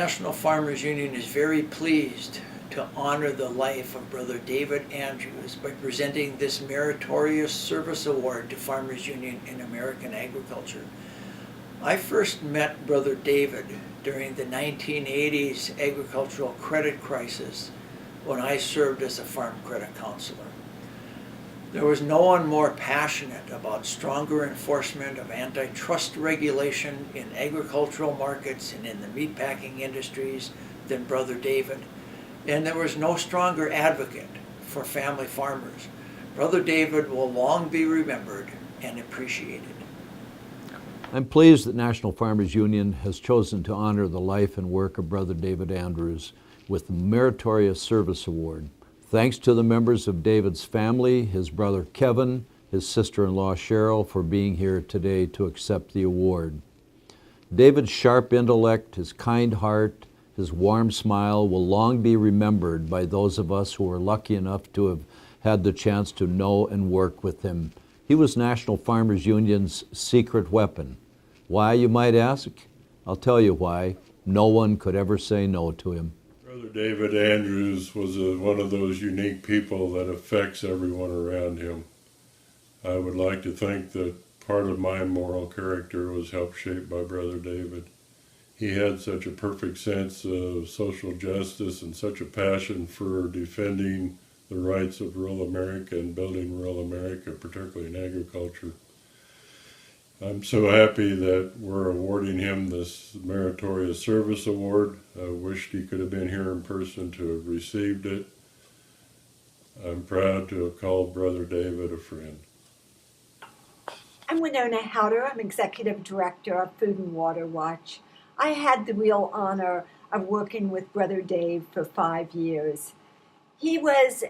National Farmers Union is very pleased to honor the life of Brother David Andrews by presenting this Meritorious Service Award to Farmers Union in American Agriculture. I first met Brother David during the 1980s agricultural credit crisis when I served as a farm credit counselor. There was no one more passionate about stronger enforcement of antitrust regulation in agricultural markets and in the meatpacking industries than Brother David, and there was no stronger advocate for family farmers. Brother David will long be remembered and appreciated. I'm pleased that National Farmers Union has chosen to honor the life and work of Brother David Andrews with the Meritorious Service Award. Thanks to the members of David's family, his brother Kevin, his sister-in-law Cheryl, for being here today to accept the award. David's sharp intellect, his kind heart, his warm smile will long be remembered by those of us who were lucky enough to have had the chance to know and work with him. He was National Farmers Union's secret weapon. Why, you might ask? I'll tell you why. No one could ever say no to him. Brother David Andrews was one of those unique people that affects everyone around him. I would like to think that part of my moral character was helped shape by Brother David. He had such a perfect sense of social justice and such a passion for defending the rights of rural America and building rural America, particularly in agriculture. I'm so happy that we're awarding him this Meritorious Service Award. I wished he could have been here in person to have received it. I'm proud to have called Brother David a friend. I'm Wenonah Hauter. I'm Executive Director of Food and Water Watch. I had the real honor of working with Brother Dave for 5 years. He was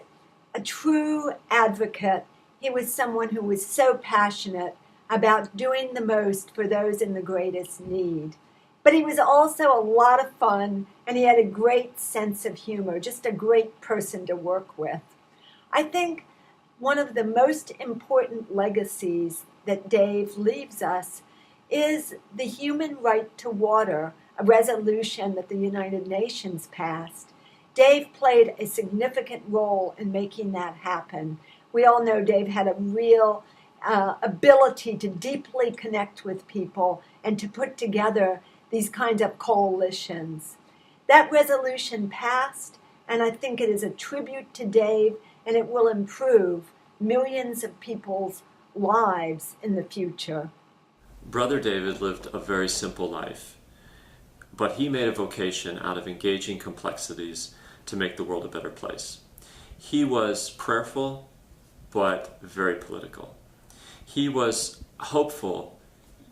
a true advocate. He was someone who was so passionate about doing the most for those in the greatest need. But he was also a lot of fun, and he had a great sense of humor, just a great person to work with. I think one of the most important legacies that Dave leaves us is the human right to water, a resolution that the United Nations passed. Dave played a significant role in making that happen. We all know Dave had a real ability to deeply connect with people and to put together these kinds of coalitions. That resolution passed, and I think it is a tribute to Dave, and it will improve millions of people's lives in the future. Brother David lived a very simple life, but he made a vocation out of engaging complexities to make the world a better place. He was prayerful, but very political. He was hopeful,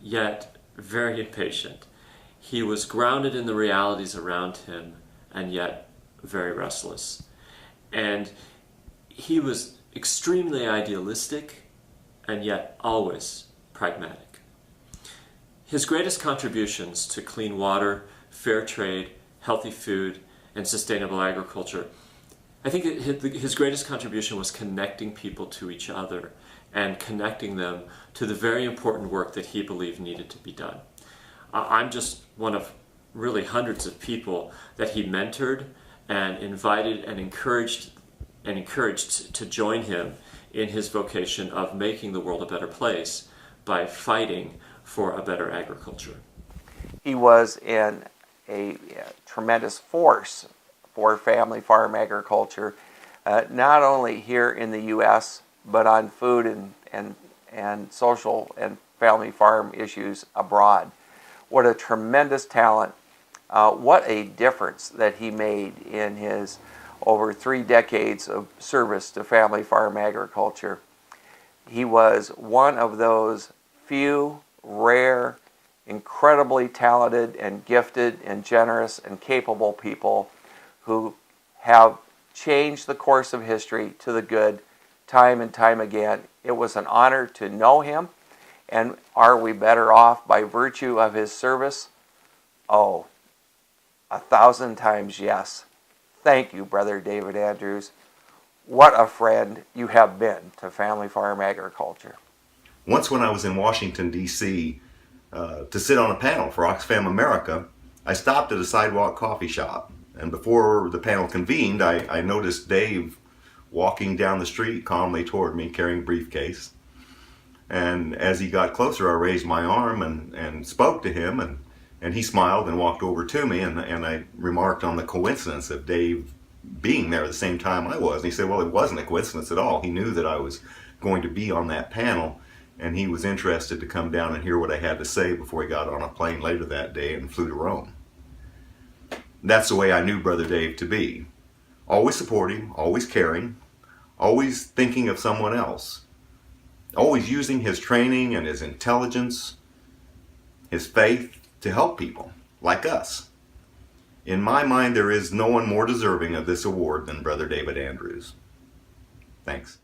yet very impatient. He was grounded in the realities around him, and yet very restless. And he was extremely idealistic, and yet always pragmatic. His greatest contributions to clean water, fair trade, healthy food, and sustainable agriculture, I think his greatest contribution was connecting people to each other and connecting them to the very important work that he believed needed to be done. I'm just one of really hundreds of people that he mentored and invited and encouraged to join him in his vocation of making the world a better place by fighting for a better agriculture. He was a tremendous force for family farm agriculture, not only here in the U.S., but on food and social and family farm issues abroad. What a tremendous talent. What a difference that he made in his over 3 decades of service to family farm agriculture. He was one of those few, rare, incredibly talented and gifted and generous and capable people who have changed the course of history to the good time and time again. It was an honor to know him, and are we better off by virtue of his service? Oh, 1,000 times yes. Thank you, Brother David Andrews. What a friend you have been to family farm agriculture. Once when I was in Washington, D.C., to sit on a panel for Oxfam America, I stopped at a sidewalk coffee shop, and before the panel convened, I noticed Dave walking down the street calmly toward me carrying a briefcase. And as he got closer, I raised my arm and spoke to him, and he smiled and walked over to me, and I remarked on the coincidence of Dave being there at the same time I was. And he said, well, it wasn't a coincidence at all. He knew that I was going to be on that panel, and he was interested to come down and hear what I had to say before he got on a plane later that day and flew to Rome. That's the way I knew Brother Dave to be. Always supporting, always caring, always thinking of someone else, always using his training and his intelligence, his faith to help people like us. In my mind, there is no one more deserving of this award than Brother David Andrews. Thanks.